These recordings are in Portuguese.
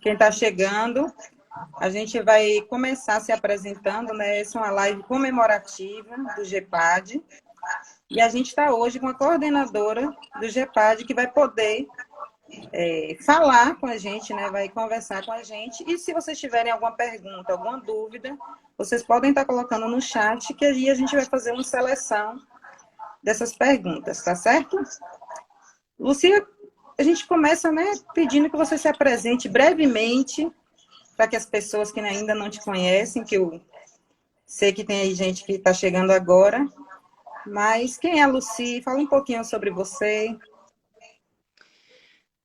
quem tá chegando, a gente vai começar se apresentando, né? Essa é uma live comemorativa do GEPAD. E a gente está hoje com a coordenadora do GEPAD, que vai poder falar com a gente, né? Vai conversar com a gente. E se vocês tiverem alguma pergunta, alguma dúvida, vocês podem estar colocando no chat, que aí a gente vai fazer uma seleção dessas perguntas, tá certo? Lucia, a gente começa, né, pedindo que você se apresente brevemente, para que as pessoas que ainda não te conhecem, que eu sei que tem aí gente que está chegando agora, mas quem é a Lucy? Fala um pouquinho sobre você.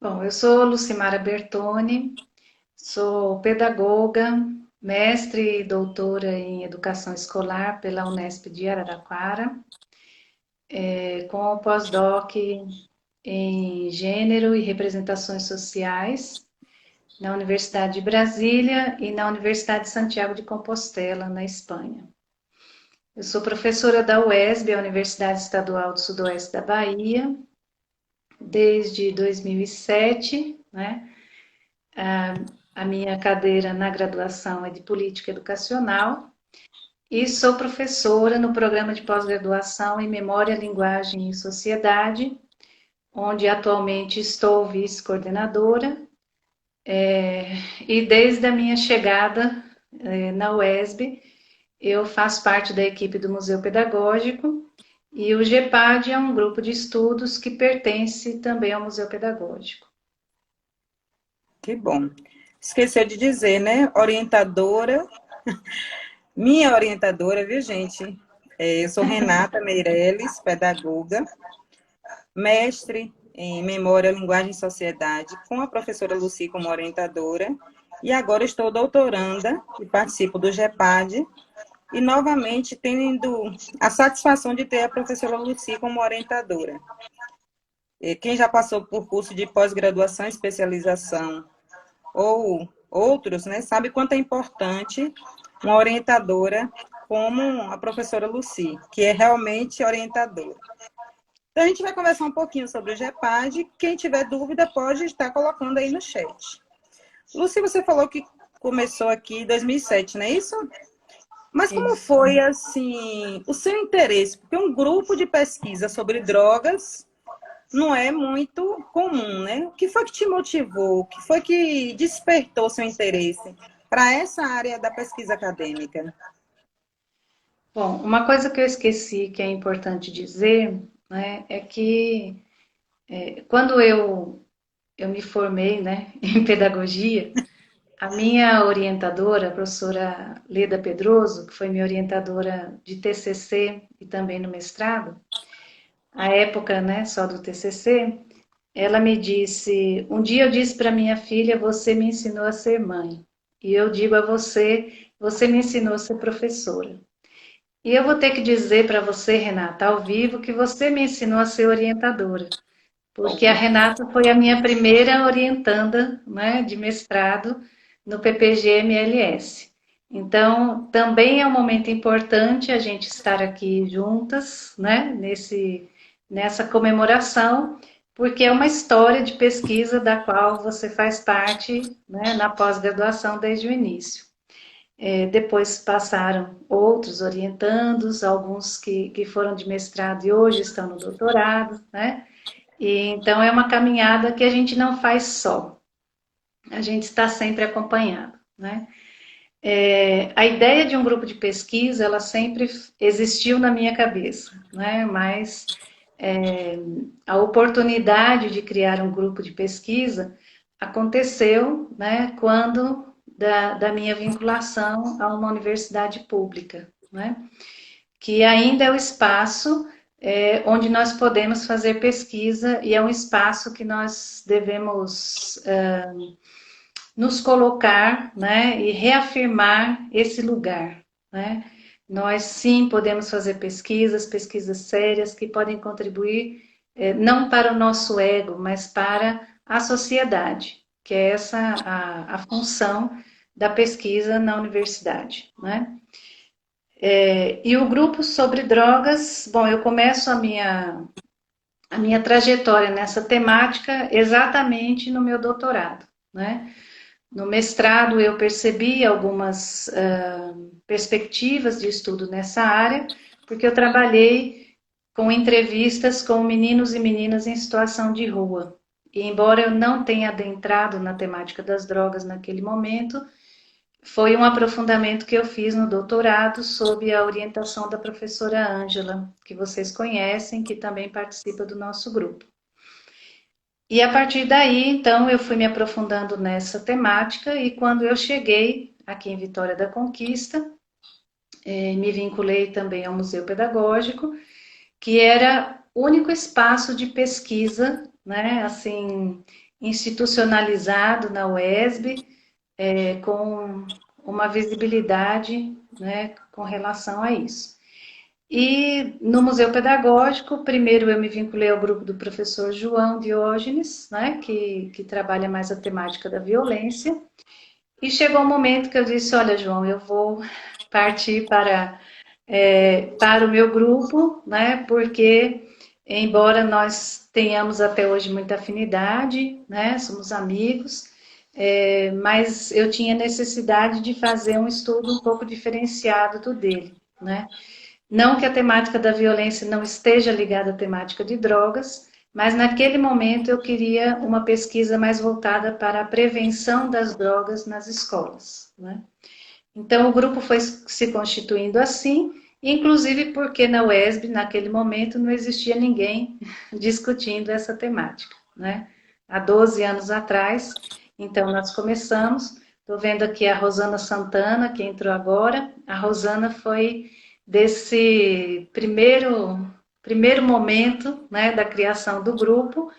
Bom, eu sou Lucimara Bertoni, sou pedagoga, mestre e doutora em educação escolar pela Unesp de Araraquara, com pós-doc em gênero e representações sociais na Universidade de Brasília e na Universidade de Santiago de Compostela, na Espanha. Eu sou professora da UESB, a Universidade Estadual do Sudoeste da Bahia, desde 2007, né? A minha cadeira na graduação é de Política Educacional e sou professora no programa de pós-graduação em Memória, Linguagem e Sociedade, onde atualmente estou vice-coordenadora, e desde a minha chegada na UESB, eu faço parte da equipe do Museu Pedagógico e o GEPAD é um grupo de estudos que pertence também ao Museu Pedagógico. Que bom. Esqueceu de dizer, né? Orientadora, minha orientadora, viu, gente? Eu sou Renata Meirelles, pedagoga, mestre em Memória, Linguagem e Sociedade, com a professora Lucy como orientadora, e agora estou doutoranda e participo do GEPAD, e novamente tendo a satisfação de ter a professora Lucy como orientadora. Quem já passou por curso de pós-graduação e especialização ou outros, né, sabe quanto é importante uma orientadora como a professora Lucy, que é realmente orientadora. Então, a gente vai conversar um pouquinho sobre o GEPAD. Quem tiver dúvida pode estar colocando aí no chat. Lucy, você falou que começou aqui em 2007, não é isso? Mas como Isso. foi, assim, o seu interesse? Porque um grupo de pesquisa sobre drogas não é muito comum, né? O que foi que te motivou? O que foi que despertou seu interesse para essa área da pesquisa acadêmica? Bom, uma coisa que eu esqueci que é importante dizer, né, é que quando eu me formei, né, em pedagogia, a minha orientadora, a professora Leda Pedroso, que foi minha orientadora de TCC e também no mestrado, à época, né, só do TCC, ela me disse, um dia eu disse para minha filha, você me ensinou a ser mãe. E eu digo a você, você me ensinou a ser professora. E eu vou ter que dizer para você, Renata, ao vivo, que você me ensinou a ser orientadora, porque a Renata foi a minha primeira orientanda, né, de mestrado no PPG-MLS. Então, também é um momento importante a gente estar aqui juntas, né, nessa comemoração, porque é uma história de pesquisa da qual você faz parte, né, na pós-graduação desde o início. Depois passaram outros orientandos, alguns que foram de mestrado e hoje estão no doutorado, né? E, então é uma caminhada que a gente não faz só, a gente está sempre acompanhado, né? A ideia de um grupo de pesquisa, ela sempre existiu na minha cabeça, né? Mas a oportunidade de criar um grupo de pesquisa aconteceu, né, quando da minha vinculação a uma universidade pública, né, que ainda é o espaço onde nós podemos fazer pesquisa e é um espaço que nós devemos nos colocar, né, e reafirmar esse lugar, né. Nós sim podemos fazer pesquisas, pesquisas sérias que podem contribuir não para o nosso ego, mas para a sociedade, que é essa a função da pesquisa na universidade, né? E o grupo sobre drogas, bom, eu começo a minha trajetória nessa temática exatamente no meu doutorado, né? No mestrado, eu percebi algumas perspectivas de estudo nessa área, porque eu trabalhei com entrevistas com meninos e meninas em situação de rua. E embora eu não tenha adentrado na temática das drogas naquele momento, foi um aprofundamento que eu fiz no doutorado sob a orientação da professora Ângela, que vocês conhecem, que também participa do nosso grupo. E a partir daí, então, eu fui me aprofundando nessa temática e quando eu cheguei aqui em Vitória da Conquista, me vinculei também ao Museu Pedagógico, que era o único espaço de pesquisa, né, assim, institucionalizado na UESB, com uma visibilidade, né, com relação a isso. E no Museu Pedagógico, primeiro eu me vinculei ao grupo do professor João Diógenes, né, que trabalha mais a temática da violência. E chegou um momento que eu disse, olha, João, eu vou partir para o meu grupo, né, porque embora nós tenhamos até hoje muita afinidade, né, somos amigos, mas eu tinha necessidade de fazer um estudo um pouco diferenciado do dele, né? Não que a temática da violência não esteja ligada à temática de drogas, mas naquele momento eu queria uma pesquisa mais voltada para a prevenção das drogas nas escolas, né? Então o grupo foi se constituindo assim, inclusive porque na UESB, naquele momento, não existia ninguém discutindo essa temática, né? Há 12 anos atrás, então nós começamos. Estou vendo aqui a Rosana Santana, que entrou agora. A Rosana foi desse primeiro momento, né, da criação do grupo.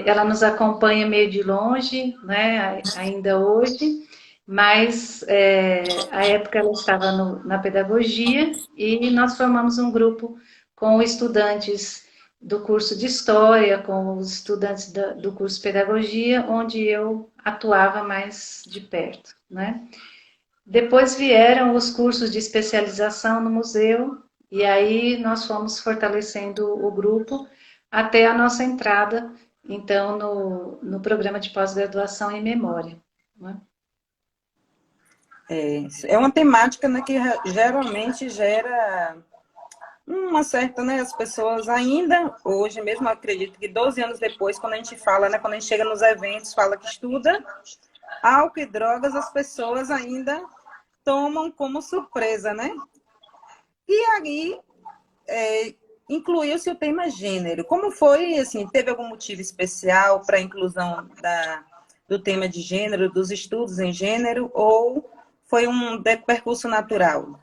Ela nos acompanha meio de longe, né, ainda hoje, mas a época ela estava na pedagogia e nós formamos um grupo com estudantes do curso de História, com os estudantes do curso de Pedagogia, onde eu atuava mais de perto, né? Depois vieram os cursos de especialização no museu, e aí nós fomos fortalecendo o grupo até a nossa entrada, então, no programa de pós-graduação em memória, né? É uma temática, né, que geralmente gera uma certa, né, as pessoas ainda, hoje mesmo, eu acredito que 12 anos depois, quando a gente fala, né, quando a gente chega nos eventos, fala que estuda álcool e drogas, as pessoas ainda tomam como surpresa, né? E aí, incluiu-se o tema gênero. Como foi, assim, teve algum motivo especial para a inclusão do tema de gênero, dos estudos em gênero, ou foi um percurso natural?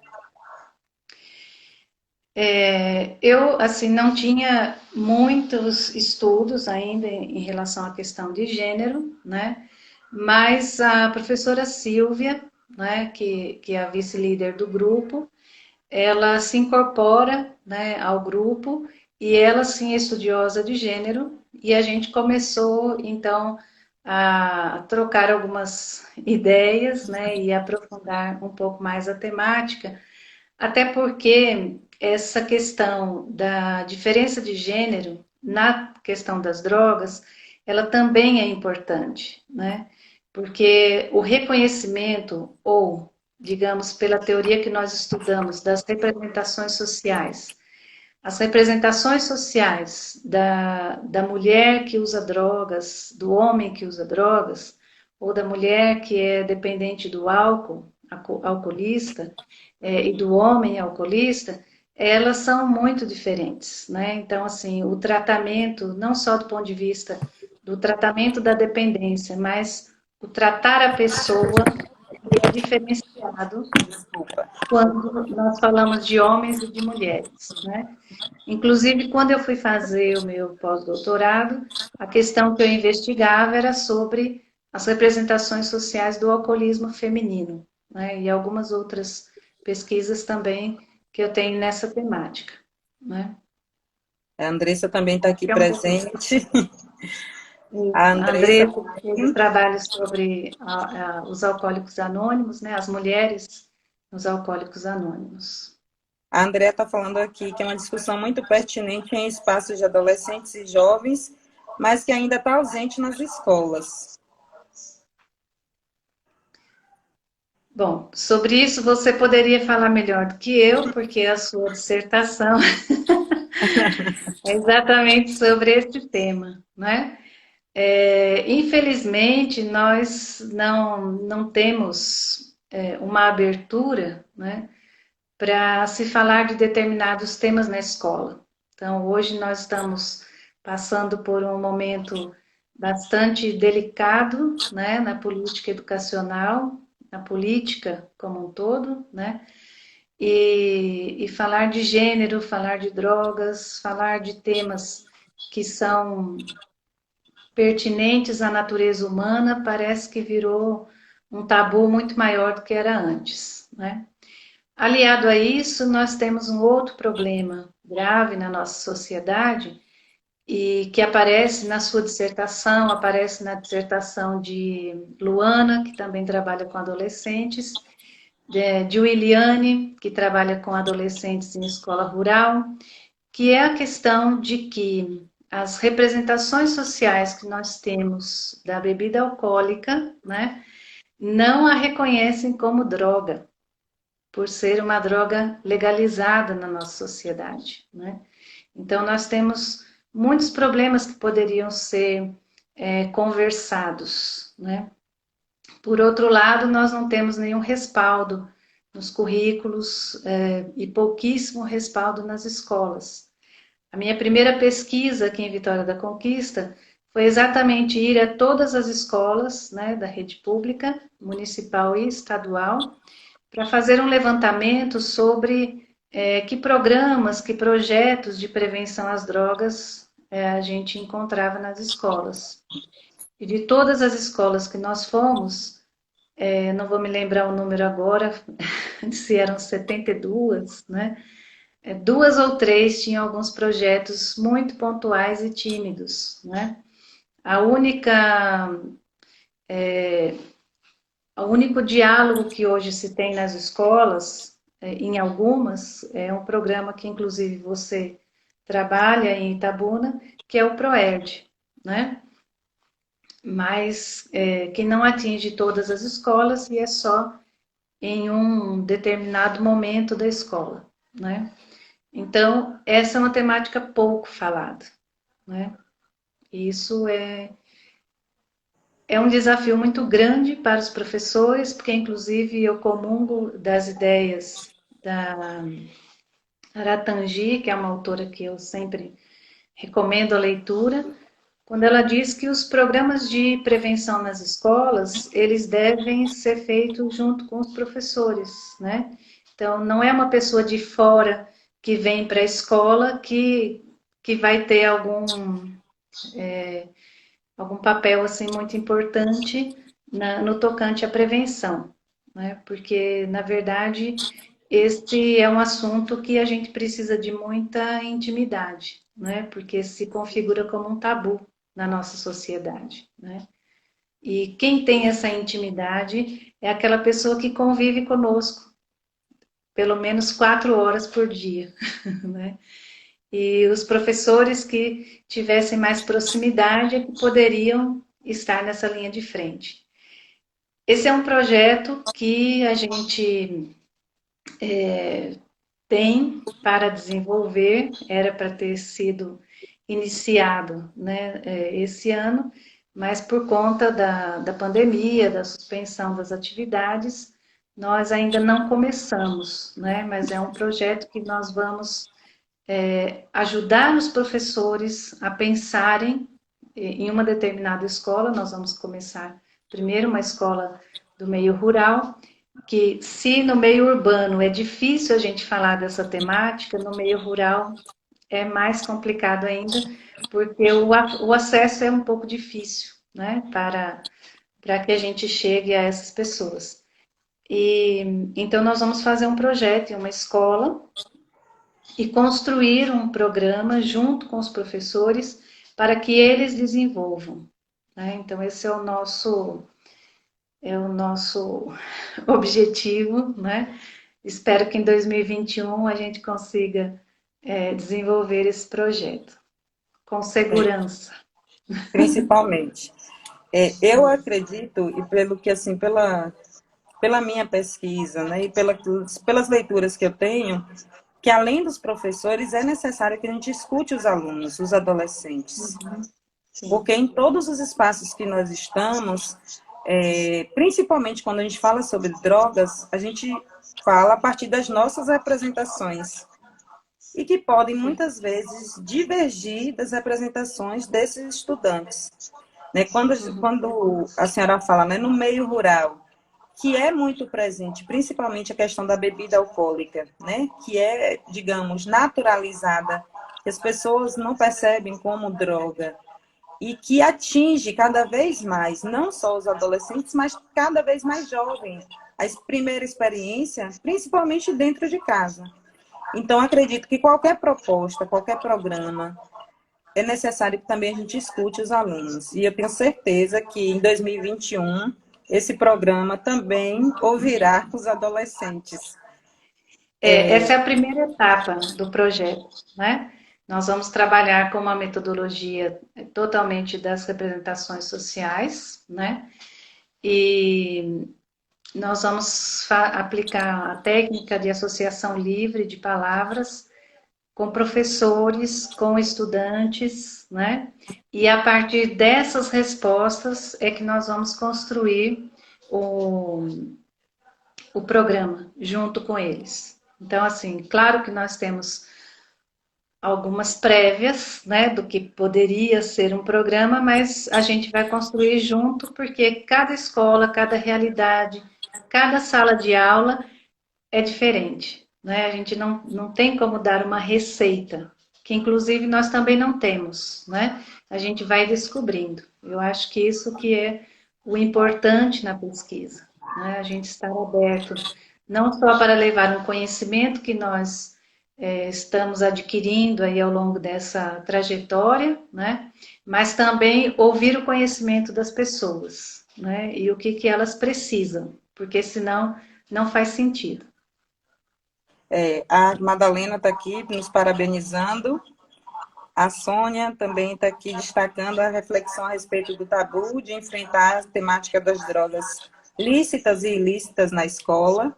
Eu, assim, não tinha muitos estudos ainda em relação à questão de gênero, né? Mas a professora Silvia, né, que é a vice-líder do grupo, ela se incorpora, né, ao grupo e ela, sim, é estudiosa de gênero e a gente começou, então, a trocar algumas ideias, né, e aprofundar um pouco mais a temática, até porque essa questão da diferença de gênero na questão das drogas, ela também é importante, né? Porque o reconhecimento, ou, digamos, pela teoria que nós estudamos, das representações sociais, as representações sociais da mulher que usa drogas, do homem que usa drogas, ou da mulher que é dependente do álcool, alcoolista, e do homem alcoolista, elas são muito diferentes, né? Então, assim, o tratamento, não só do ponto de vista do tratamento da dependência, mas o tratar a pessoa é diferenciado Desculpa. quando nós falamos de homens e de mulheres, né? Inclusive, quando eu fui fazer o meu pós-doutorado, a questão que eu investigava era sobre as representações sociais do alcoolismo feminino, né? E algumas outras pesquisas também que eu tenho nessa temática, né? A Andressa também está aqui Que é um pouco presente. A isso. A Andressa, Andressa fez o trabalho sobre os alcoólicos anônimos, né? As mulheres nos alcoólicos anônimos. a Andrea está falando aqui que é uma discussão muito pertinente em espaços de adolescentes e jovens, mas que ainda está ausente nas escolas. Bom, sobre isso você poderia falar melhor do que eu, porque a sua dissertação é exatamente sobre esse tema, né? Infelizmente, nós não temos uma abertura, né, para se falar de determinados temas na escola. Então, hoje nós estamos passando por um momento bastante delicado, né, na política educacional, na política como um todo, né? E falar de gênero, falar de drogas, falar de temas que são pertinentes à natureza humana, parece que virou um tabu muito maior do que era antes, né? Aliado a isso, nós temos um outro problema grave na nossa sociedade e que aparece na sua dissertação, aparece na dissertação de Luana, que também trabalha com adolescentes, de Williane, que trabalha com adolescentes em escola rural, que é a questão de que as representações sociais que nós temos da bebida alcoólica, né, não a reconhecem como droga, por ser uma droga legalizada na nossa sociedade, né? Então, nós temos muitos problemas que poderiam ser conversados, né? Por outro lado, nós não temos nenhum respaldo nos currículos e pouquíssimo respaldo nas escolas. A minha primeira pesquisa aqui em Vitória da Conquista foi exatamente ir a todas as escolas, né, da rede pública, municipal e estadual, para fazer um levantamento sobre que programas, que projetos de prevenção às drogas a gente encontrava nas escolas. E de todas as escolas que nós fomos, não vou me lembrar o número agora, se eram 72, né? Duas ou três tinham alguns projetos muito pontuais e tímidos, né? A única, o único diálogo que hoje se tem nas escolas, em algumas, é um programa que inclusive você trabalha em Itabuna, que é o ProERD, né? Mas que não atinge todas as escolas e é só em um determinado momento da escola, né? Então, essa é uma temática pouco falada, né? Isso é um desafio muito grande para os professores, porque, inclusive, eu comungo das ideias da Aratangi, que é uma autora que eu sempre recomendo a leitura, quando ela diz que os programas de prevenção nas escolas, eles devem ser feitos junto com os professores, né? Então, não é uma pessoa de fora que vem para a escola que vai ter algum papel assim muito importante no tocante à prevenção, né? Porque, na verdade, este é um assunto que a gente precisa de muita intimidade, né? Porque se configura como um tabu na nossa sociedade, né? E quem tem essa intimidade é aquela pessoa que convive conosco pelo menos 4 horas por dia, né? E os professores que tivessem mais proximidade é que poderiam estar nessa linha de frente. Esse é um projeto que a gente tem para desenvolver, era para ter sido iniciado, né, esse ano, mas por conta da pandemia, da suspensão das atividades, nós ainda não começamos, né, mas é um projeto que nós vamos ajudar os professores a pensarem em uma determinada escola. Nós vamos começar primeiro uma escola do meio rural, que se no meio urbano é difícil a gente falar dessa temática, no meio rural é mais complicado ainda, porque o acesso é um pouco difícil, né, para que a gente chegue a essas pessoas. E então nós vamos fazer um projeto em uma escola e construir um programa junto com os professores para que eles desenvolvam, né? Então esse é o nosso objetivo, né? Espero que em 2021 a gente consiga desenvolver esse projeto com segurança. Principalmente. Eu acredito, e pelo que, assim, pela minha pesquisa, né, e pelas leituras que eu tenho, que além dos professores, é necessário que a gente escute os alunos, os adolescentes. Uhum. Sim. Porque em todos os espaços que nós estamos, principalmente quando a gente fala sobre drogas, a gente fala a partir das nossas representações e que podem Sim. muitas vezes divergir das representações desses estudantes. Né? Uhum. Quando a senhora fala, né, no meio rural, que é muito presente, principalmente a questão da bebida alcoólica, né, que é, digamos, naturalizada, que as pessoas não percebem como droga, e que atinge cada vez mais, não só os adolescentes, mas cada vez mais jovens, a primeira experiência, principalmente dentro de casa. Então, acredito que qualquer proposta, qualquer programa, é necessário que também a gente escute os alunos. E eu tenho certeza que em 2021, esse programa também ouvirá os adolescentes. Essa é a primeira etapa do projeto, né? Nós vamos trabalhar com uma metodologia totalmente das representações sociais, né? E nós vamos aplicar a técnica de associação livre de palavras com professores, com estudantes, né? E a partir dessas respostas é que nós vamos construir o, o programa junto com eles. Então, assim, claro que nós temos algumas prévias, né, do que poderia ser um programa, mas a gente vai construir junto porque cada escola, cada realidade, cada sala de aula é diferente, né? A gente não tem como dar uma receita, que inclusive nós também não temos, né? A gente vai descobrindo. Eu acho que isso que é o importante na pesquisa, né? A gente estar aberto não só para levar um conhecimento que nós estamos adquirindo aí ao longo dessa trajetória, né? Mas também ouvir o conhecimento das pessoas, né? E o que que elas precisam, porque senão não faz sentido. A Madalena está aqui nos parabenizando. A Sônia também está aqui destacando a reflexão a respeito do tabu de enfrentar a temática das drogas lícitas e ilícitas na escola.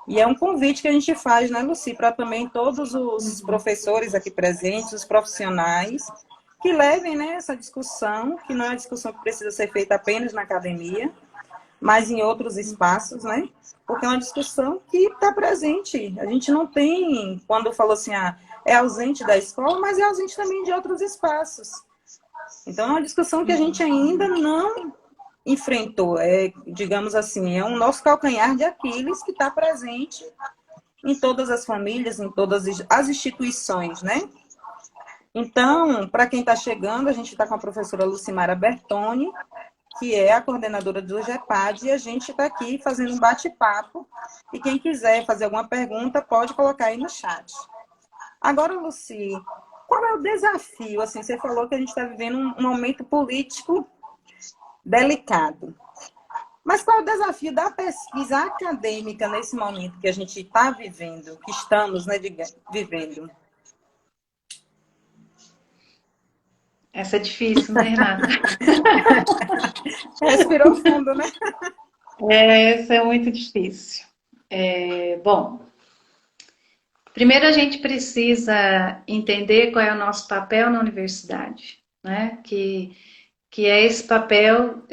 E é um convite que a gente faz, né, Luci, para também todos os professores aqui presentes, os profissionais, que levem, né, essa discussão, que não é uma discussão que precisa ser feita apenas na academia, mas em outros espaços, né? Porque é uma discussão que está presente. A gente não tem, quando falou assim, é ausente da escola, mas é ausente também de outros espaços. Então, é uma discussão que a gente ainda não enfrentou. Digamos assim, é um nosso calcanhar de Aquiles que está presente em todas as famílias, em todas as instituições, né? Então, para quem está chegando, a gente está com a professora Lucimara Bertoni, que é a coordenadora do GEPAD, e a gente está aqui fazendo um bate-papo, e quem quiser fazer alguma pergunta, pode colocar aí no chat. Agora, Luci, qual é o desafio? Assim, você falou que a gente está vivendo um momento político delicado. Mas qual é o desafio da pesquisa acadêmica nesse momento que a gente está vivendo, que estamos, né, vivendo? Essa é difícil, né, Renata? Respirou fundo, né? Essa é muito difícil. Bom, primeiro a gente precisa entender qual é o nosso papel na universidade, né? Que é esse papel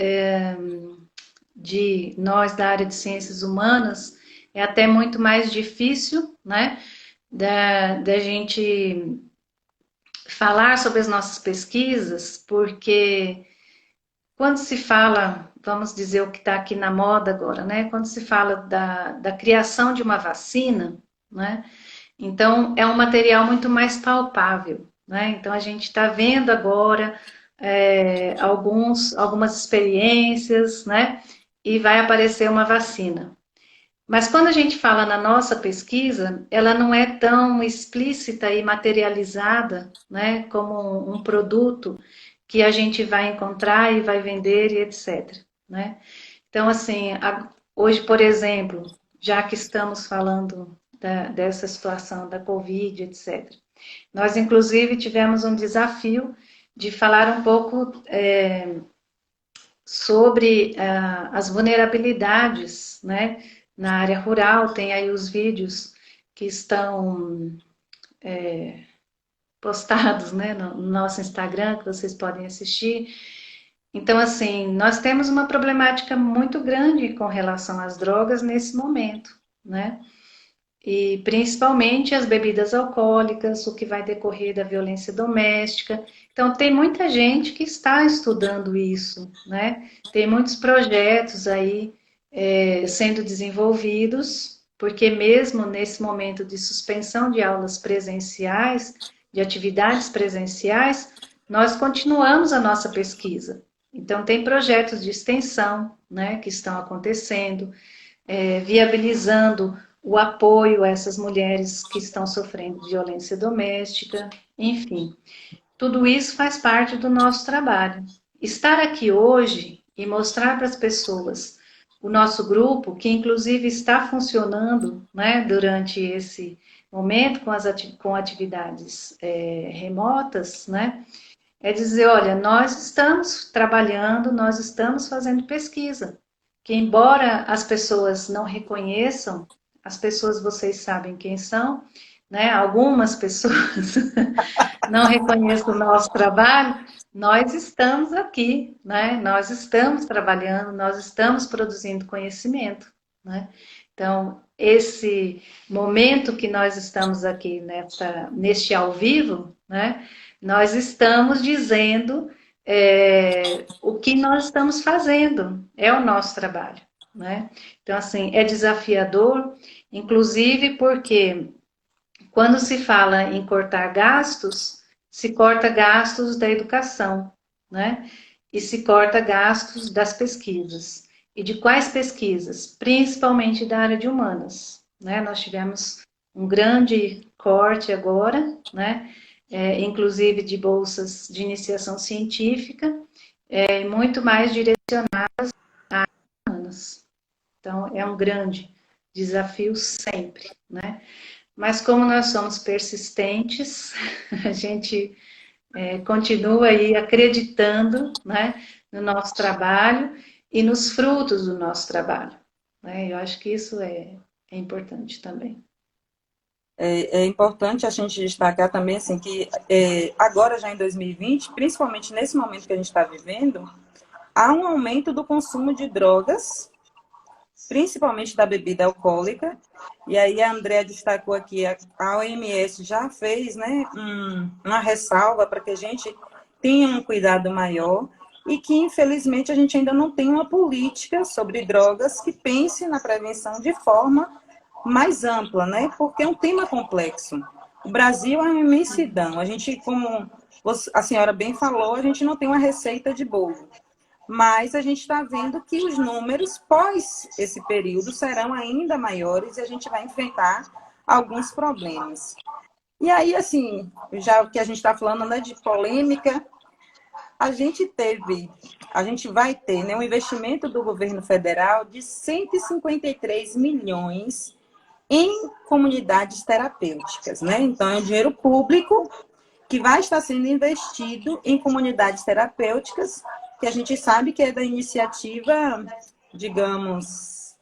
de nós da área de ciências humanas é até muito mais difícil, né? Da gente falar sobre as nossas pesquisas, porque quando se fala, vamos dizer o que está aqui na moda agora, né? Quando se fala da criação de uma vacina, né? Então é um material muito mais palpável, né? Então a gente está vendo agora algumas experiências, né? E vai aparecer uma vacina. Mas quando a gente fala na nossa pesquisa, ela não é tão explícita e materializada, né, como um produto que a gente vai encontrar e vai vender e etc, né? Então, assim, hoje, por exemplo, já que estamos falando dessa situação da Covid, etc., nós, inclusive, tivemos um desafio de falar um pouco sobre as vulnerabilidades, né, na área rural. Tem aí os vídeos que estão postados, né, no nosso Instagram, que vocês podem assistir. Então, assim, nós temos uma problemática muito grande com relação às drogas nesse momento, né? E principalmente as bebidas alcoólicas, o que vai decorrer da violência doméstica. Então, tem muita gente que está estudando isso, né? Tem muitos projetos aí sendo desenvolvidos, porque mesmo nesse momento de suspensão de aulas presenciais, de atividades presenciais, nós continuamos a nossa pesquisa. Então, tem projetos de extensão, né, que estão acontecendo, viabilizando o apoio a essas mulheres que estão sofrendo de violência doméstica, enfim. Tudo isso faz parte do nosso trabalho. Estar aqui hoje e mostrar para as pessoas o nosso grupo, que inclusive está funcionando, né, durante esse momento com atividades remotas, né, é dizer, olha, nós estamos trabalhando, nós estamos fazendo pesquisa, que embora as pessoas não reconheçam, as pessoas vocês sabem quem são, né? Algumas pessoas não reconhecem o nosso trabalho, nós estamos aqui, né? Nós estamos trabalhando, nós estamos produzindo conhecimento, né? Então, esse momento que nós estamos aqui neste ao vivo, né? Nós estamos dizendo o que nós estamos fazendo, é o nosso trabalho, né? Então, assim, é desafiador, inclusive porque quando se fala em cortar gastos, se corta gastos da educação, né? E se corta gastos das pesquisas. E de quais pesquisas? Principalmente da área de humanas, né? Nós tivemos um grande corte agora, né? Inclusive de bolsas de iniciação científica, muito mais direcionadas a humanas. Então, é um grande desafio sempre, né? Mas como nós somos persistentes, a gente continua aí acreditando, né, no nosso trabalho e nos frutos do nosso trabalho, né? Eu acho que isso é importante também. É importante a gente destacar também assim, que agora, já em 2020, principalmente nesse momento que a gente está vivendo, há um aumento do consumo de drogas, principalmente da bebida alcoólica. E aí a Andrea destacou aqui, a OMS já fez, né, uma ressalva para que a gente tenha um cuidado maior e que, infelizmente, a gente ainda não tem uma política sobre drogas que pense na prevenção de forma mais ampla, né? Porque é um tema complexo. O Brasil é uma imensidão. A gente, como a senhora bem falou, a gente não tem uma receita de bolo. Mas a gente está vendo que os números pós esse período serão ainda maiores e a gente vai enfrentar alguns problemas. E aí, assim, já que a gente está falando, né, de polêmica, a gente vai ter, né, um investimento do governo federal de 153 milhões em comunidades terapêuticas, né? Então, é um dinheiro público que vai estar sendo investido em comunidades terapêuticas, que a gente sabe que é da iniciativa, digamos,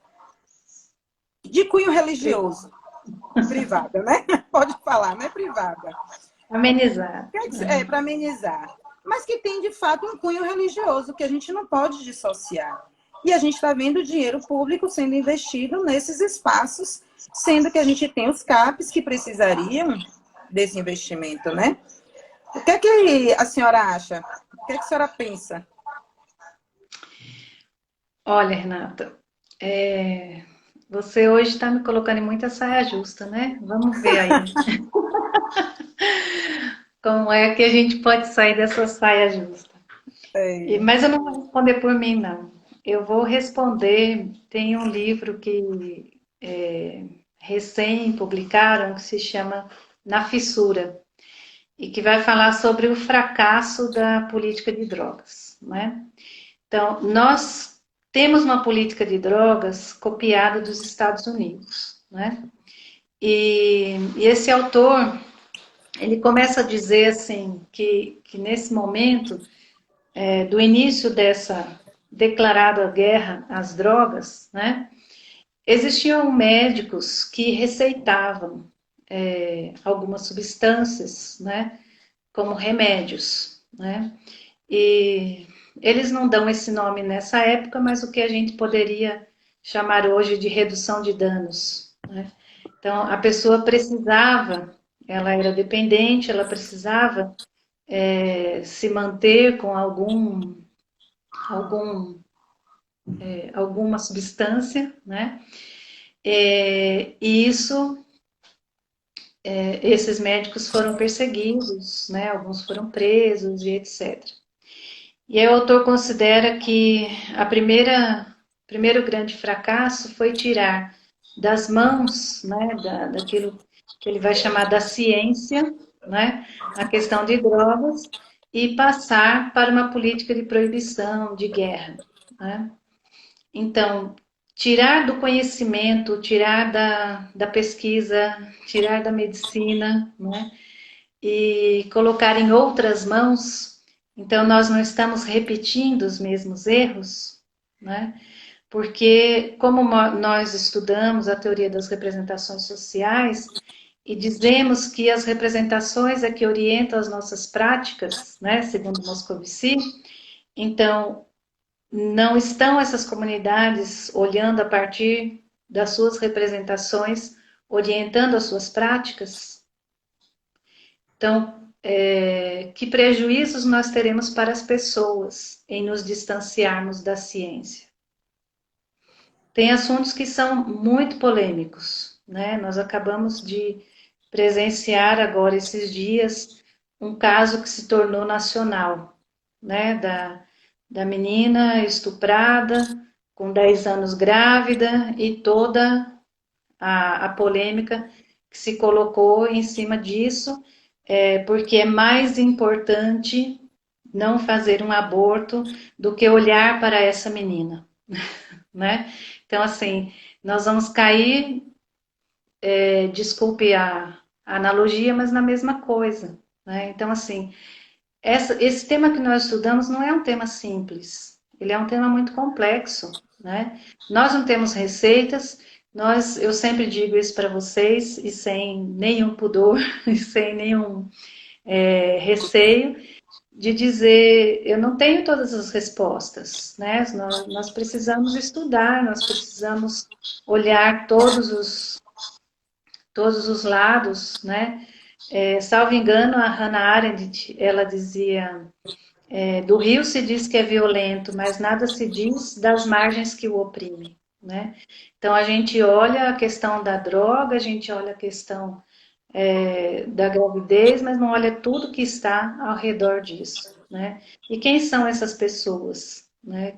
de cunho religioso, privada, né? Pode falar, né? Privada. Amenizar. Para amenizar. Mas que tem, de fato, um cunho religioso, que a gente não pode dissociar. E a gente está vendo o dinheiro público sendo investido nesses espaços, sendo que a gente tem os CAPs que precisariam desse investimento, né? O que é que a senhora acha? O que é que a senhora pensa? Olha, Renata, você hoje está me colocando em muita saia justa, né? Vamos ver aí. Como é que a gente pode sair dessa saia justa? Mas eu não vou responder por mim, não. Eu vou responder. Tem um livro que recém publicaram que se chama Na Fissura e que vai falar sobre o fracasso da política de drogas, né? Então, nós temos uma política de drogas copiada dos Estados Unidos, né? E esse autor, ele começa a dizer assim que nesse momento do início dessa declarado a guerra às drogas, né, existiam médicos que receitavam algumas substâncias, né, como remédios, né, e eles não dão esse nome nessa época, mas o que a gente poderia chamar hoje de redução de danos, né? Então, a pessoa precisava, ela era dependente, ela precisava se manter com algum, alguma substância, né? E isso, esses médicos foram perseguidos, né? Alguns foram presos e etc. E aí o autor considera que primeiro grande fracasso foi tirar das mãos, né, daquilo que ele vai chamar da ciência, né, a questão de drogas e passar para uma política de proibição, de guerra, né? Então, tirar do conhecimento, tirar da pesquisa, tirar da medicina, né, e colocar em outras mãos, então nós não estamos repetindo os mesmos erros, né? Porque como nós estudamos a teoria das representações sociais e dizemos que as representações é que orientam as nossas práticas, né, segundo Moscovici, então não estão essas comunidades olhando a partir das suas representações, orientando as suas práticas. Então, que prejuízos nós teremos para as pessoas em nos distanciarmos da ciência? Tem assuntos que são muito polêmicos, né? Nós acabamos de presenciar agora esses dias um caso que se tornou nacional, né? Da menina estuprada, com 10 anos grávida e toda a polêmica que se colocou em cima disso, porque é mais importante não fazer um aborto do que olhar para essa menina, né? Então, assim, nós vamos cair, desculpe a analogia, mas na mesma coisa, né? Então, assim, esse tema que nós estudamos não é um tema simples, ele é um tema muito complexo, né? Nós não temos receitas, eu sempre digo isso para vocês, e sem nenhum pudor, e sem nenhum receio, de dizer, eu não tenho todas as respostas, né? Nós precisamos estudar, nós precisamos olhar todos os lados, né? Salvo engano, a Hannah Arendt, ela dizia, do rio se diz que é violento, mas nada se diz das margens que o oprimem, né? Então a gente olha a questão da droga, a gente olha a questão da gravidez, mas não olha tudo que está ao redor disso, né? E quem são essas pessoas, né?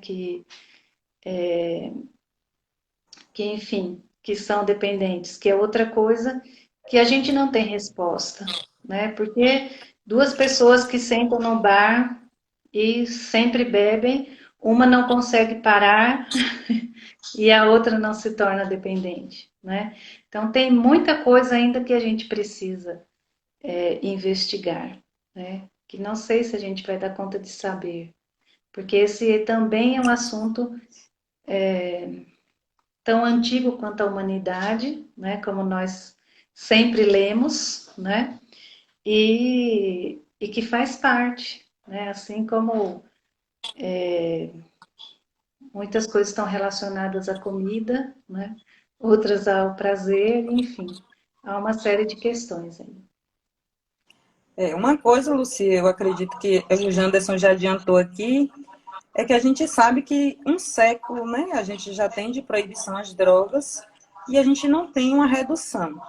Enfim, que são dependentes, que é outra coisa que a gente não tem resposta, né? Porque duas pessoas que sentam no bar e sempre bebem, uma não consegue parar e a outra não se torna dependente, né? Então tem muita coisa ainda que a gente precisa investigar, né? Que não sei se a gente vai dar conta de saber, porque esse também é um assunto tão antigo quanto a humanidade, né? Como nós sempre lemos, né? E que faz parte, né? Assim como muitas coisas estão relacionadas à comida, né? Outras ao prazer, enfim, há uma série de questões aí. Uma coisa, Luci, eu acredito que o Janderson já adiantou aqui, é que a gente sabe que um século, né, a gente já tem de proibição às drogas e a gente não tem uma redução.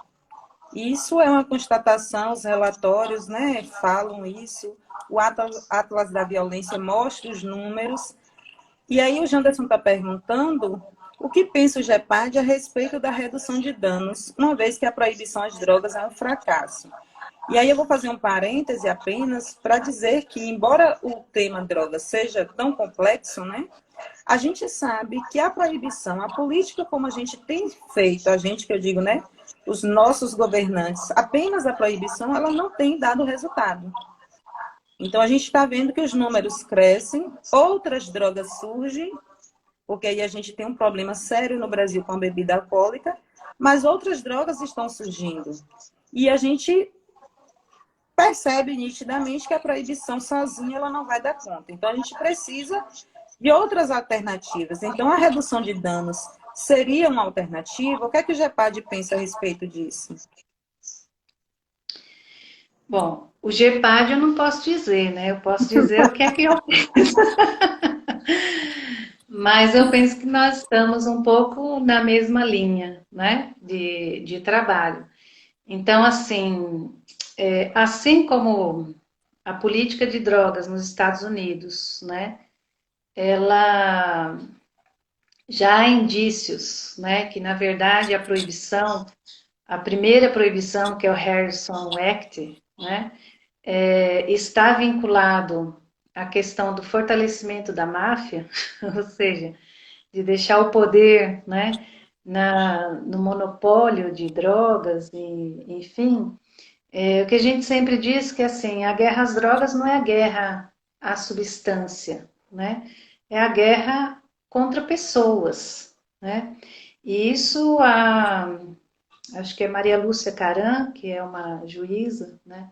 Isso é uma constatação, os relatórios, né, falam isso, o Atlas da Violência mostra os números. E aí o Janderson está perguntando o que pensa o GEPAD a respeito da redução de danos, uma vez que a proibição às drogas é um fracasso. E aí eu vou fazer um parêntese apenas para dizer que, embora o tema drogas seja tão complexo, né, a gente sabe que a proibição, a política como a gente tem feito, a gente que eu digo, né, os nossos governantes, apenas a proibição, ela não tem dado resultado. Então, a gente está vendo que os números crescem, outras drogas surgem, porque aí a gente tem um problema sério no Brasil com a bebida alcoólica, mas outras drogas estão surgindo. E a gente percebe nitidamente que a proibição sozinha ela não vai dar conta. Então, a gente precisa de outras alternativas. Então, a redução de danos seria uma alternativa? O que é que o GEPAD pensa a respeito disso? Bom, o GEPAD eu não posso dizer, né? Eu posso dizer o que é que eu penso. Mas eu penso que nós estamos um pouco na mesma linha, né? De trabalho. Então, assim, assim como a política de drogas nos Estados Unidos, né? Ela já há indícios, né? Que na verdade a primeira proibição, que é o Harrison Act, né? Está vinculado à questão do fortalecimento da máfia, ou seja, de deixar o poder, né, no monopólio de drogas, e, enfim, o que a gente sempre diz que assim, a guerra às drogas não é a guerra à substância, né? É a guerra contra pessoas, né? E isso acho que é Maria Lúcia Caram, que é uma juíza, né?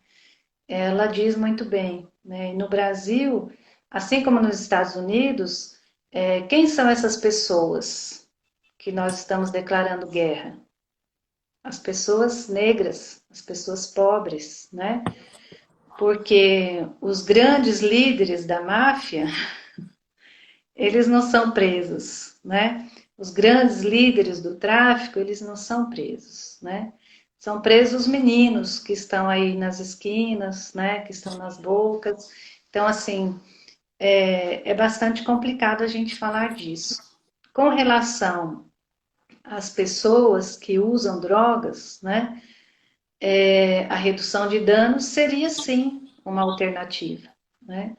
Ela diz muito bem, né? E no Brasil, assim como nos Estados Unidos, quem são essas pessoas que nós estamos declarando guerra? As pessoas negras, as pessoas pobres, né? Porque os grandes líderes da máfia, eles não são presos, né? Os grandes líderes do tráfico, eles não são presos, né? São presos os meninos que estão aí nas esquinas, né? Que estão nas bocas. Então, assim, é bastante complicado a gente falar disso. Com relação às pessoas que usam drogas, né? A redução de danos seria sim uma alternativa, né?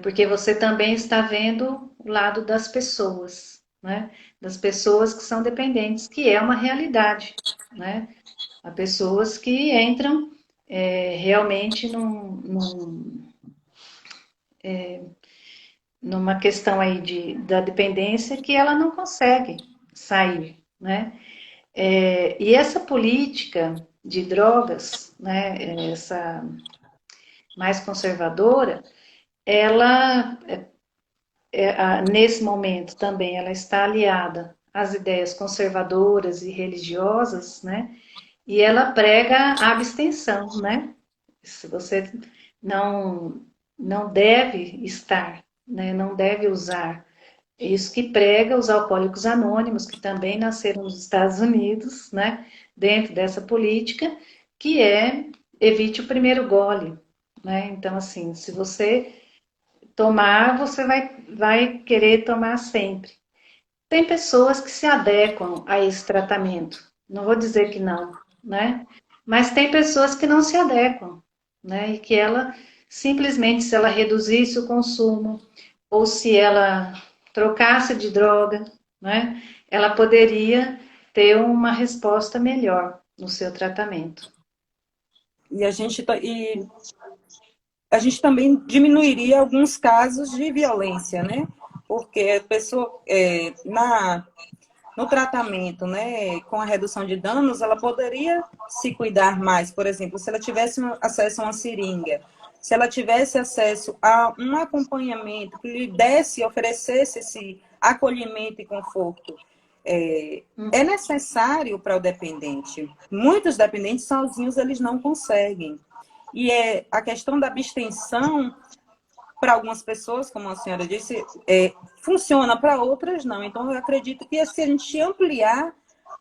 Porque você também está vendo o lado das pessoas, né? Das pessoas que são dependentes, que é uma realidade, né? Há pessoas que entram realmente numa questão aí da dependência que ela não consegue sair, né? E essa política de drogas, né? Essa mais conservadora, ela nesse momento também ela está aliada às ideias conservadoras e religiosas, né? E ela prega a abstenção, né? Se você não não deve estar, né? Não deve usar. Isso que prega os alcoólicos anônimos, que também nasceram nos Estados Unidos, né? Dentro dessa política, que é evite o primeiro gole, né? Então, assim, se você tomar, você vai querer tomar sempre. Tem pessoas que se adequam a esse tratamento. Não vou dizer que não, né? Mas tem pessoas que não se adequam, né? E que ela simplesmente, se ela reduzisse o consumo, ou se ela trocasse de droga, né? Ela poderia ter uma resposta melhor no seu tratamento. A gente também diminuiria alguns casos de violência, né? Porque a pessoa, no tratamento, né, com a redução de danos, ela poderia se cuidar mais. Por exemplo, se ela tivesse acesso a uma seringa, se ela tivesse acesso a um acompanhamento que lhe desse, oferecesse esse acolhimento e conforto, é necessário para o dependente. Muitos dependentes sozinhos eles não conseguem. E a questão da abstenção, para algumas pessoas, como a senhora disse, funciona, para outras não. Então, eu acredito que se a gente ampliar,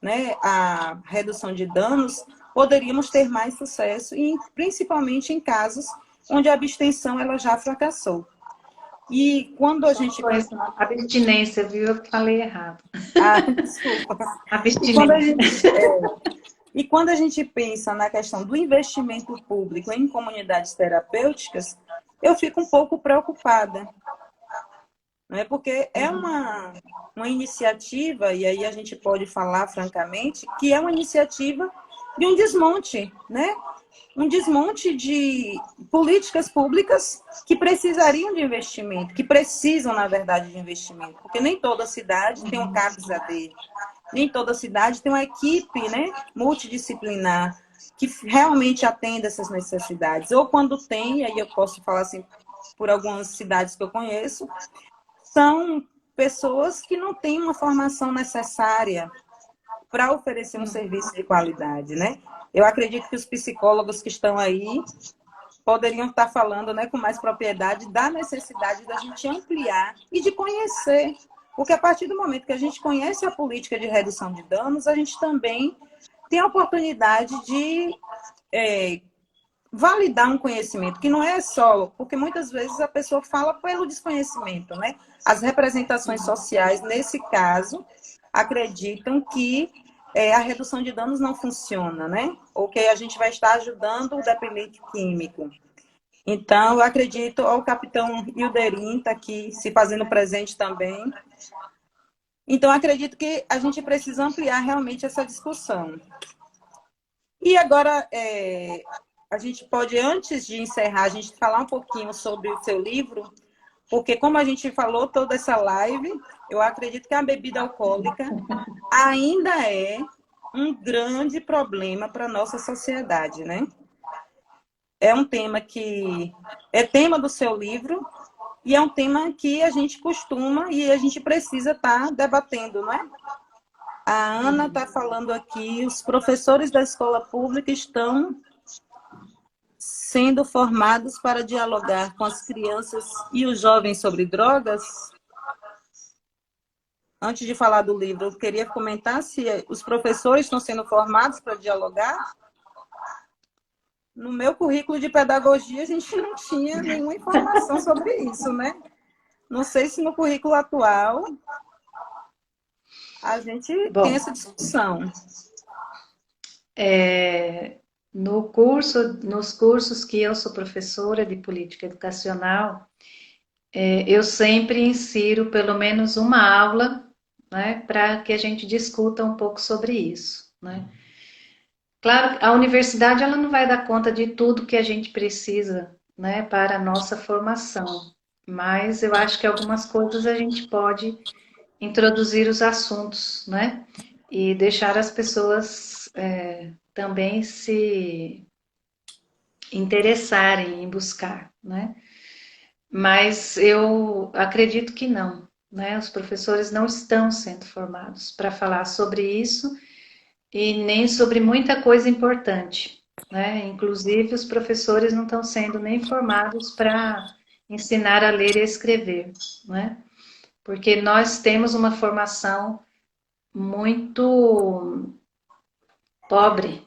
né, a redução de danos, poderíamos ter mais sucesso, e principalmente em casos onde a abstenção ela já fracassou. E quando a gente... Abstinência, viu? Eu falei errado. Ah, desculpa. Abstinência. E quando a gente pensa na questão do investimento público em comunidades terapêuticas, eu fico um pouco preocupada, né? Porque é uma iniciativa, e aí a gente pode falar francamente, que é uma iniciativa de um desmonte, né? um desmonte de políticas públicas que precisariam de investimento, que precisam, na verdade, de investimento, porque nem toda cidade tem um CAPS-AD, nem toda cidade tem uma equipe, né, multidisciplinar que realmente atenda essas necessidades. Ou quando tem, aí eu posso falar assim, por algumas cidades que eu conheço, são pessoas que não têm uma formação necessária para oferecer um serviço de qualidade, né? Eu acredito que os psicólogos que estão aí poderiam estar falando, né, com mais propriedade da necessidade da gente ampliar e de conhecer. Porque a partir do momento que a gente conhece a política de redução de danos, a gente também tem a oportunidade de validar um conhecimento, que não é só, porque muitas vezes a pessoa fala pelo desconhecimento, né? As representações sociais, nesse caso, acreditam que a redução de danos não funciona, né? Ou que a gente vai estar ajudando o dependente químico. Então, eu acredito, ó, o capitão Hilderim está aqui se fazendo presente também. Então, acredito que a gente precisa ampliar realmente essa discussão. E agora, a gente pode, antes de encerrar, a gente falar um pouquinho sobre o seu livro, porque como a gente falou toda essa live, eu acredito que a bebida alcoólica ainda é um grande problema para a nossa sociedade, né? É um tema que é tema do seu livro e é um tema que a gente costuma e a gente precisa estar debatendo, não é? A Ana está falando aqui, os professores da escola pública estão sendo formados para dialogar com as crianças e os jovens sobre drogas. Antes de falar do livro, eu queria comentar se os professores estão sendo formados para dialogar. No meu currículo de pedagogia, a gente não tinha nenhuma informação sobre isso, né? Não sei se no currículo atual a gente tem Bom, essa discussão. no curso, nos cursos que eu sou professora de política educacional, eu sempre insiro pelo menos uma aula, né, para que a gente discuta um pouco sobre isso, né? Claro, a universidade ela não vai dar conta de tudo que a gente precisa, né, para a nossa formação, mas eu acho que algumas coisas a gente pode introduzir os assuntos, né, e deixar as pessoas também se interessarem em buscar, né? Mas eu acredito que não, né? Os professores não estão sendo formados para falar sobre isso e nem sobre muita coisa importante, né? Inclusive, os professores não estão sendo nem formados para ensinar a ler e a escrever, né? Porque nós temos uma formação muito pobre,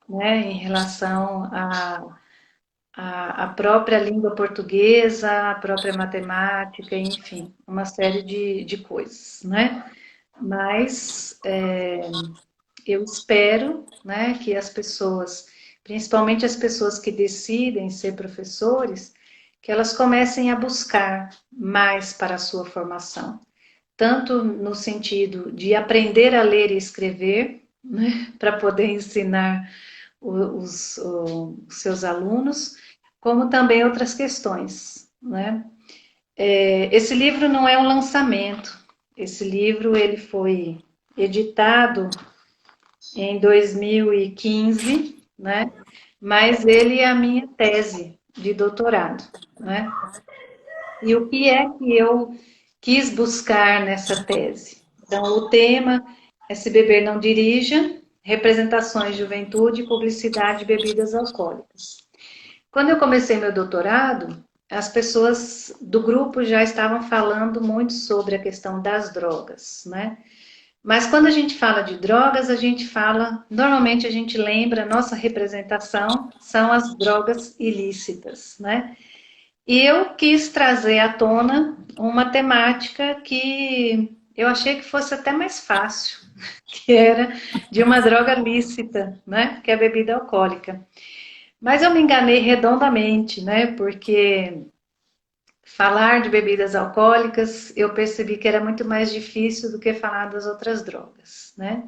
né, em relação à própria língua portuguesa, à própria matemática, enfim, uma série de coisas, né? Mas eu espero, né, que as pessoas, principalmente as pessoas que decidem ser professores, que elas comecem a buscar mais para a sua formação, tanto no sentido de aprender a ler e escrever, né, para poder ensinar os seus alunos, como também outras questões, né? Esse livro não é um lançamento. Esse livro ele foi editado em 2015, né? Mas ele é a minha tese de doutorado, né? E o que é que eu quis buscar nessa tese? Então, o tema é Se Beber Não Dirija, Representações de Juventude, Publicidade de Bebidas Alcoólicas. Quando eu comecei meu doutorado, as pessoas do grupo já estavam falando muito sobre a questão das drogas, né? Mas quando a gente fala de drogas, a gente fala, normalmente a gente lembra, nossa representação são as drogas ilícitas, né? E eu quis trazer à tona uma temática que eu achei que fosse até mais fácil, que era de uma droga lícita, né? Que é a bebida alcoólica. Mas eu me enganei redondamente, né? Porque falar de bebidas alcoólicas, eu percebi que era muito mais difícil do que falar das outras drogas, né?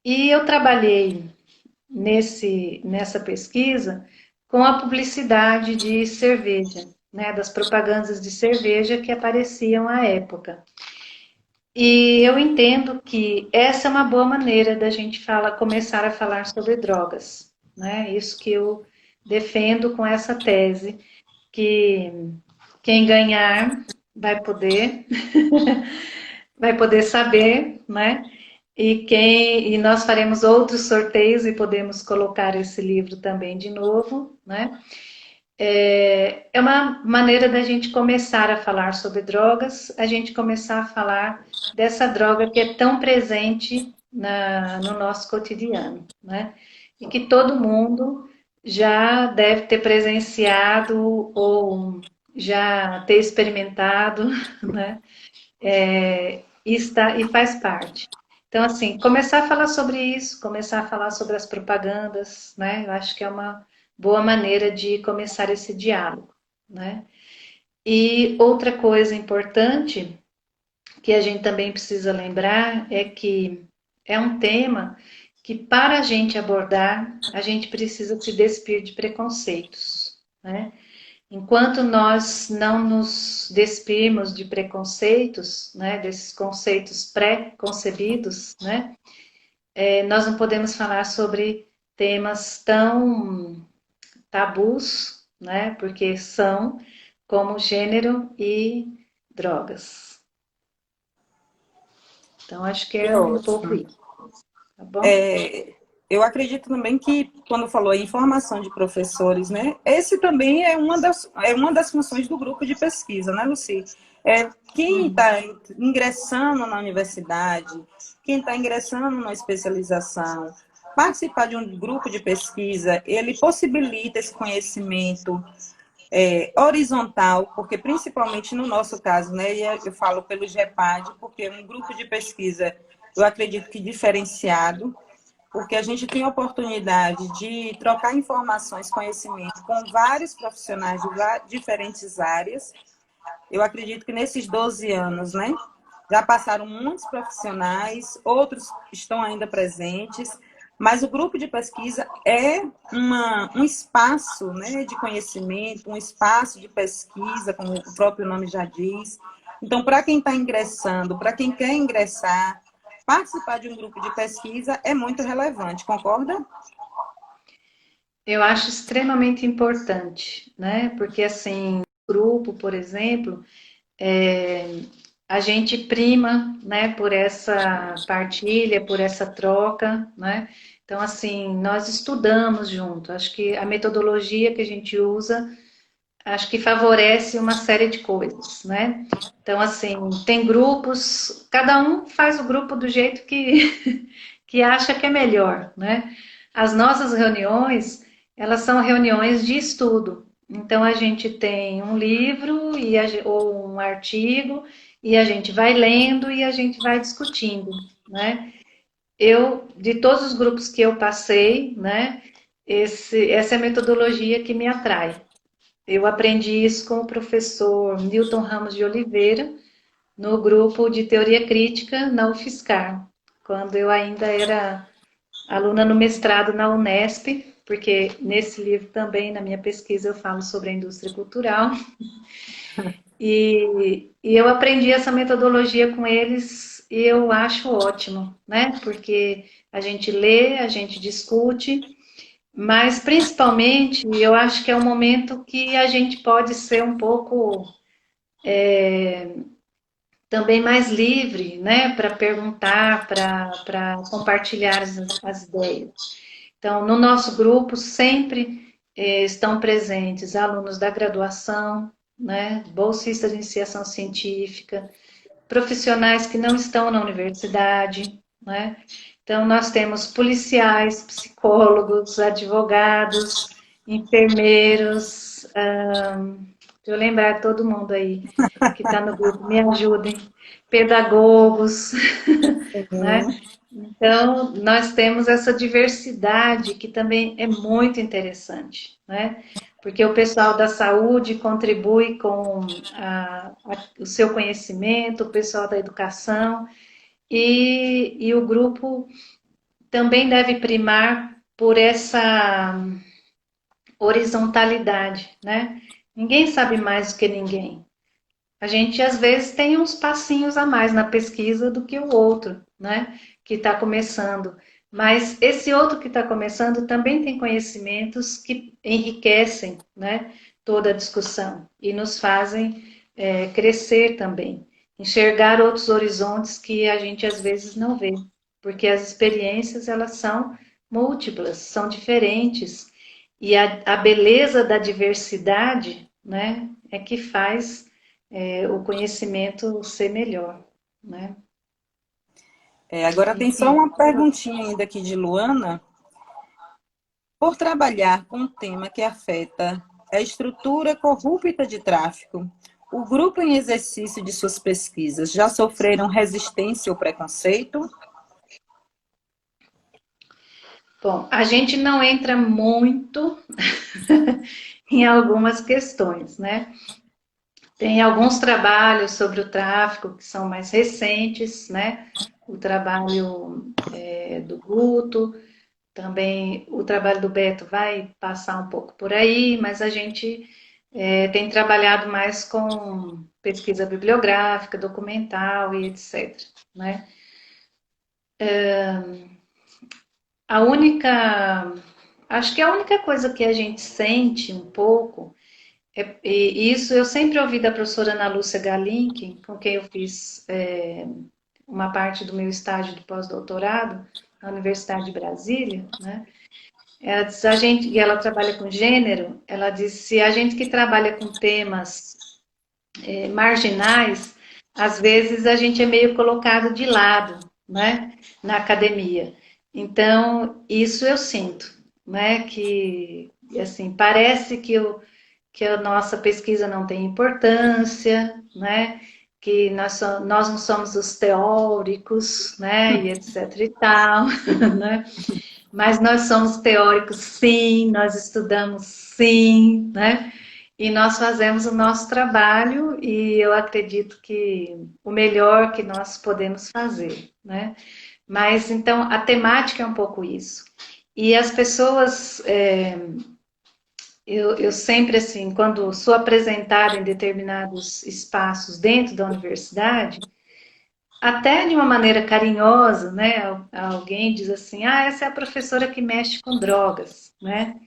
E eu trabalhei nessa pesquisa com a publicidade de cerveja, né, das propagandas de cerveja que apareciam à época. E eu entendo que essa é uma boa maneira da gente começar a falar sobre drogas, né? Isso que eu defendo com essa tese, que quem ganhar vai poder, vai poder saber, né? E nós faremos outros sorteios e podemos colocar esse livro também de novo, né? É uma maneira da gente começar a falar sobre drogas, a gente começar a falar dessa droga que é tão presente no nosso cotidiano, né? E que todo mundo já deve ter presenciado ou já ter experimentado, né? E faz parte. Então, assim, começar a falar sobre isso, começar a falar sobre as propagandas, né? Eu acho que é uma boa maneira de começar esse diálogo, né? E outra coisa importante que a gente também precisa lembrar é que é um tema que, para a gente abordar, a gente precisa se despir de preconceitos, né? Enquanto nós não nos despirmos de preconceitos, né, desses conceitos pré-concebidos, né, nós não podemos falar sobre temas tão tabus, né, porque são como gênero e drogas. Então, acho que Que é um pouco ótimo. isso, tá bom? É, eu acredito também que, quando falou em formação de professores, né, esse também é uma das funções do grupo de pesquisa, né, Luci? Quem está ingressando na universidade, quem está ingressando numa especialização, participar de um grupo de pesquisa, ele possibilita esse conhecimento horizontal, porque principalmente no nosso caso, né, e eu falo pelo GEPAD, porque é um grupo de pesquisa, eu acredito que diferenciado, porque a gente tem a oportunidade de trocar informações, conhecimento com vários profissionais de diferentes áreas. Eu acredito que nesses 12 anos, né, já passaram muitos profissionais, outros estão ainda presentes, mas o grupo de pesquisa é um espaço, né, de conhecimento, um espaço de pesquisa, como o próprio nome já diz. Então, para quem está ingressando, para quem quer ingressar, participar de um grupo de pesquisa é muito relevante, concorda? Eu acho extremamente importante, né? Porque, assim, grupo, por exemplo, a gente prima, né, por essa partilha, por essa troca, né? Então, assim, nós estudamos junto. Acho que a metodologia que a gente usa, acho que favorece uma série de coisas, né? Então, assim, tem grupos, cada um faz o grupo do jeito que, que acha que é melhor, né? As nossas reuniões, elas são reuniões de estudo. Então, a gente tem um livro ou um artigo e a gente vai lendo e a gente vai discutindo, né? De todos os grupos que eu passei, né? Essa é a metodologia que me atrai. Eu aprendi isso com o professor Newton Ramos de Oliveira, no grupo de teoria crítica na UFSCar, quando eu ainda era aluna no mestrado na Unesp, porque nesse livro também, na minha pesquisa, eu falo sobre a indústria cultural. E eu aprendi essa metodologia com eles e eu acho ótimo, né? Porque a gente lê, a gente discute, mas principalmente eu acho que é um momento que a gente pode ser um pouco também mais livre, né? Para perguntar, para compartilhar as ideias. Então, no nosso grupo sempre estão presentes alunos da graduação, né, bolsistas de iniciação científica, profissionais que não estão na universidade, né? Então, nós temos policiais, psicólogos, advogados, enfermeiros, deixa eu lembrar todo mundo aí que está no grupo, me ajudem, pedagogos, né? Sim. Então, nós temos essa diversidade que também é muito interessante, né? Porque o pessoal da saúde contribui com o seu conhecimento, o pessoal da educação, e o grupo também deve primar por essa horizontalidade, né? Ninguém sabe mais do que ninguém. A gente, às vezes, tem uns passinhos a mais na pesquisa do que o outro, né? Que está começando. Mas esse outro que está começando também tem conhecimentos que enriquecem, né, toda a discussão e nos fazem crescer também, enxergar outros horizontes que a gente às vezes não vê, porque as experiências elas são múltiplas, são diferentes e a beleza da diversidade, né, é que faz o conhecimento ser melhor, né? Agora tem só Enfim, uma perguntinha ainda aqui de Luana. Por trabalhar com um tema que afeta a estrutura corrupta de tráfico, o grupo em exercício de suas pesquisas já sofreram resistência ou preconceito? bom, a gente não entra muito em algumas questões, né? Tem alguns trabalhos sobre o tráfico que são mais recentes, né? O trabalho do Guto, também o trabalho do Beto vai passar um pouco por aí, mas a gente tem trabalhado mais com pesquisa bibliográfica, documental e etc. Né? A única, acho que a única coisa que a gente sente um pouco, e isso eu sempre ouvi da professora Ana Lúcia Galinck, com quem eu fiz uma parte do meu estágio de pós-doutorado na Universidade de Brasília, né? Ela diz, a gente, e ela trabalha com gênero, ela disse, a gente que trabalha com temas marginais, às vezes a gente é meio colocado de lado, né, na academia. Então, isso eu sinto, né, que, assim, parece que a nossa pesquisa não tem importância, né, que nós não somos os teóricos, né, e etc e tal, né, mas nós somos teóricos, sim, nós estudamos, sim, né? E nós fazemos o nosso trabalho e eu acredito que o melhor que nós podemos fazer, né? Mas então a temática é um pouco isso. E as pessoas, eu sempre assim, quando sou apresentada em determinados espaços dentro da universidade, até de uma maneira carinhosa, né? Alguém diz assim, ah, essa é a professora que mexe com drogas, né?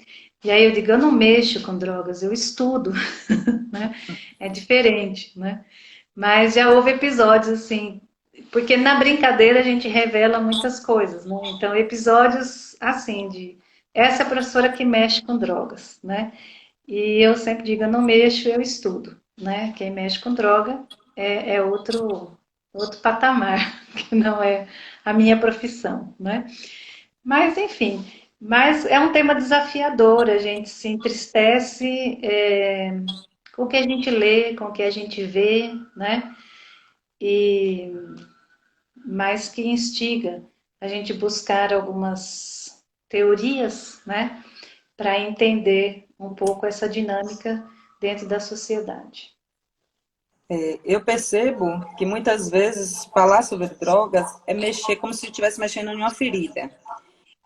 E aí eu digo, eu não mexo com drogas, eu estudo, né? É diferente, né? Mas já houve episódios assim, porque na brincadeira a gente revela muitas coisas, né? Então, episódios assim, de essa é a professora que mexe com drogas, né? E eu sempre digo, eu não mexo, eu estudo, né? Quem mexe com droga é outro patamar, que não é a minha profissão, né? Mas, enfim, mas é um tema desafiador, a gente se entristece com o que a gente lê, com o que a gente vê, né? E mais que instiga a gente buscar algumas teorias, né? Para entender um pouco essa dinâmica dentro da sociedade. Eu percebo que muitas vezes falar sobre drogas é mexer como se estivesse mexendo em uma ferida.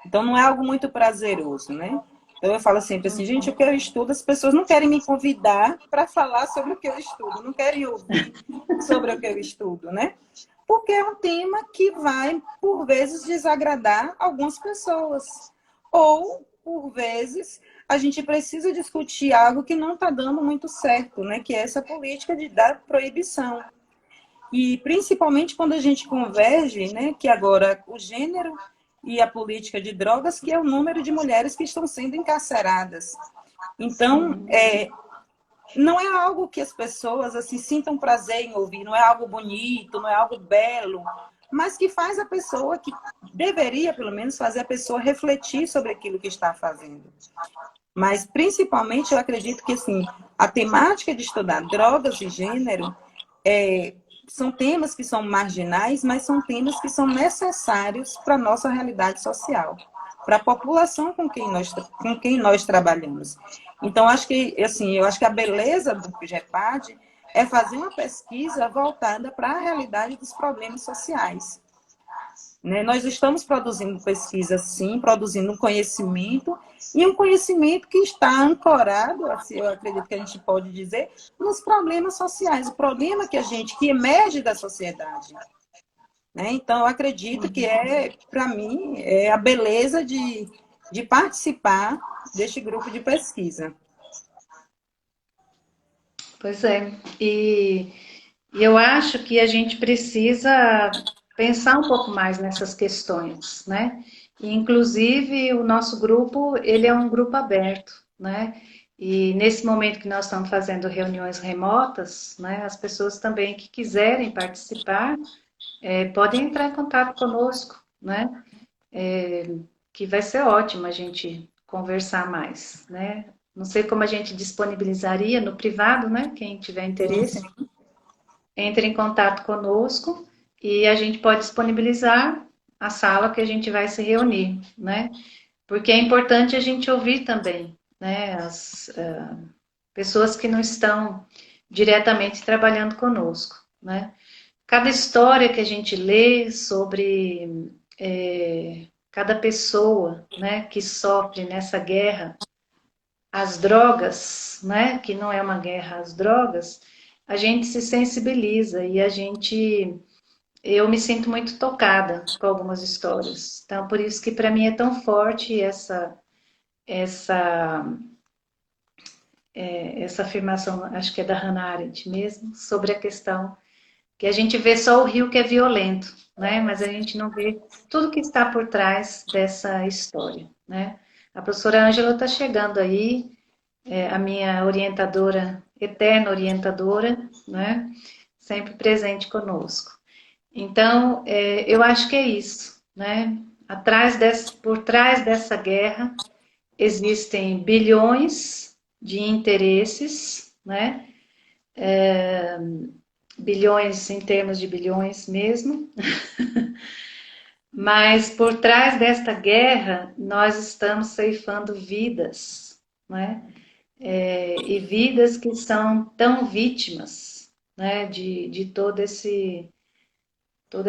Então não é algo muito prazeroso, né? Então eu falo sempre assim, gente, o que eu estudo, as pessoas não querem me convidar para falar sobre o que eu estudo, não querem ouvir sobre o que eu estudo, né? Porque é um tema que vai, por vezes, desagradar algumas pessoas. Ou, por vezes, a gente precisa discutir algo que não está dando muito certo, né? Que é essa política da proibição. E principalmente quando a gente converge, né, que agora o gênero e a política de drogas, que é o número de mulheres que estão sendo encarceradas. Então, Sim, não é algo que as pessoas assim sintam prazer em ouvir, não é algo bonito, não é algo belo, mas que faz a pessoa, que deveria pelo menos fazer a pessoa refletir sobre aquilo que está fazendo. Mas principalmente eu acredito que assim, a temática de estudar drogas e gênero são temas que são marginais, mas são temas que são necessários para a nossa realidade social, para a população com quem nós trabalhamos. Então, acho que, assim, eu acho que a beleza do GEPAD é fazer uma pesquisa voltada para a realidade dos problemas sociais. né? Nós estamos produzindo pesquisa, sim, produzindo um conhecimento, e um conhecimento que está ancorado, assim, eu acredito que a gente pode dizer, nos problemas sociais, o problema que emerge da sociedade. Né? Então, eu acredito que para mim, é a beleza de participar deste grupo de pesquisa. Pois é. E eu acho que a gente precisa pensar um pouco mais nessas questões, né? E, inclusive, o nosso grupo, ele é um grupo aberto, né? E nesse momento que nós estamos fazendo reuniões remotas, né, as pessoas também que quiserem participar, podem entrar em contato conosco, né? Que vai ser ótimo a gente conversar mais, né? Não sei como a gente disponibilizaria no privado, né? Quem tiver Sim, sim. interesse, entre em contato conosco e a gente pode disponibilizar a sala que a gente vai se reunir, né? Porque é importante a gente ouvir também, né? As pessoas que não estão diretamente trabalhando conosco, né? Cada história que a gente lê sobre cada pessoa, né, que sofre nessa guerra, as drogas, né, que não é uma guerra às drogas, a gente se sensibiliza e eu me sinto muito tocada com algumas histórias. Então, por isso que para mim é tão forte essa essa afirmação, acho que é da Hannah Arendt mesmo, sobre a questão que a gente vê só o rio que é violento, né? Mas a gente não vê tudo que está por trás dessa história, né? A professora Ângela está chegando aí, a minha orientadora, eterna orientadora, né? Sempre presente conosco. Então, eu acho que é isso, né? Por trás dessa guerra existem bilhões de interesses, né? Bilhões em termos de bilhões mesmo, mas por trás desta guerra nós estamos ceifando vidas, né? E vidas que são tão vítimas, né? De toda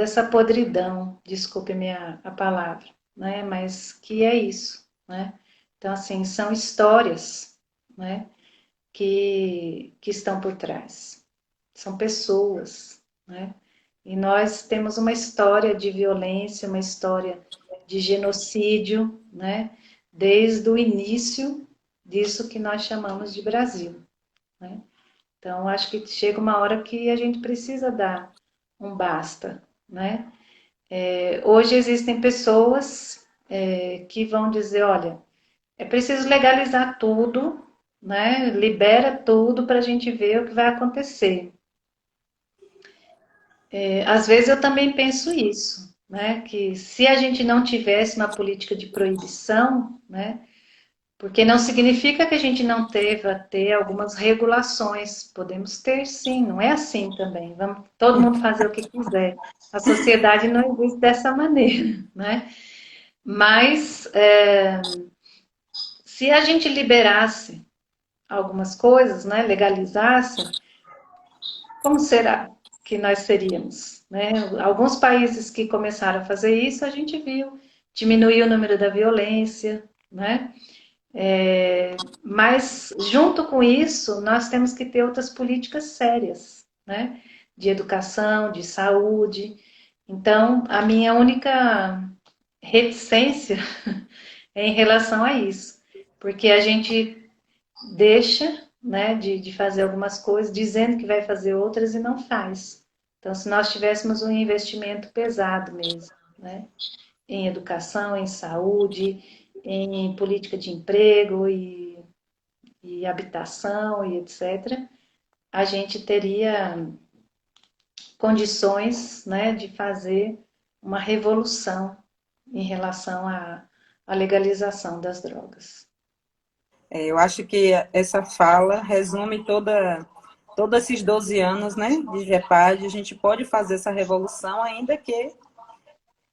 essa podridão, desculpe-me a palavra, né? Mas que é isso, né? Então, assim, são histórias, né? Que estão por trás. São pessoas, né? E nós temos uma história de violência, uma história de genocídio, né? Desde o início disso que nós chamamos de Brasil, né? Então, acho que chega uma hora que a gente precisa dar um basta, né? Hoje existem pessoas que vão dizer, olha, é preciso legalizar tudo, né? Libera tudo para a gente ver o que vai acontecer. Às vezes eu também penso isso, né? Que se a gente não tivesse uma política de proibição, né? Porque não significa que a gente não deva ter algumas regulações. Podemos ter, sim, não é assim também. Vamos todo mundo fazer o que quiser. A sociedade não existe dessa maneira, né? Mas se a gente liberasse algumas coisas, né? Legalizasse, como será que nós seríamos? Né? Alguns países que começaram a fazer isso, a gente viu diminuir o número da violência, né? Mas, junto com isso, nós temos que ter outras políticas sérias, né? De educação, de saúde. Então, a minha única reticência é em relação a isso, porque a gente deixa, né, de fazer algumas coisas, dizendo que vai fazer outras e não faz. Então, se nós tivéssemos um investimento pesado mesmo, né, em educação, em saúde, em política de emprego e habitação e etc., a gente teria condições, né, de fazer uma revolução em relação à legalização das drogas. Eu acho que essa fala resume todos esses 12 anos, né, de GEPAD. A gente pode fazer essa revolução, ainda que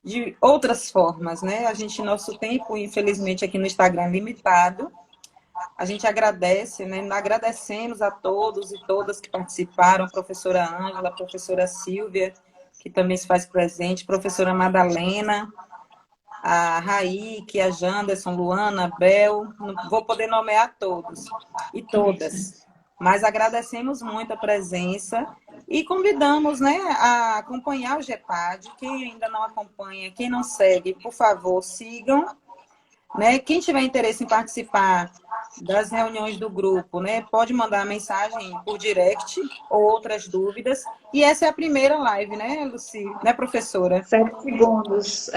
de outras formas, né? A gente, nosso tempo, infelizmente, aqui no Instagram é limitado. A gente agradece, né? Agradecemos a todos e todas que participaram, a professora Ângela, a professora Silvia, que também se faz presente, professora Madalena, a Raíque, a Janderson, Luana, Bel, não vou poder nomear todos e Isso. todas, mas agradecemos muito a presença e convidamos, né, a acompanhar o GEPAD. Quem ainda não acompanha, quem não segue, por favor, sigam, né? Quem tiver interesse em participar das reuniões do grupo, né, pode mandar mensagem por direct ou outras dúvidas. E essa é a primeira live, né, Luci, né, professora? 7 segundos.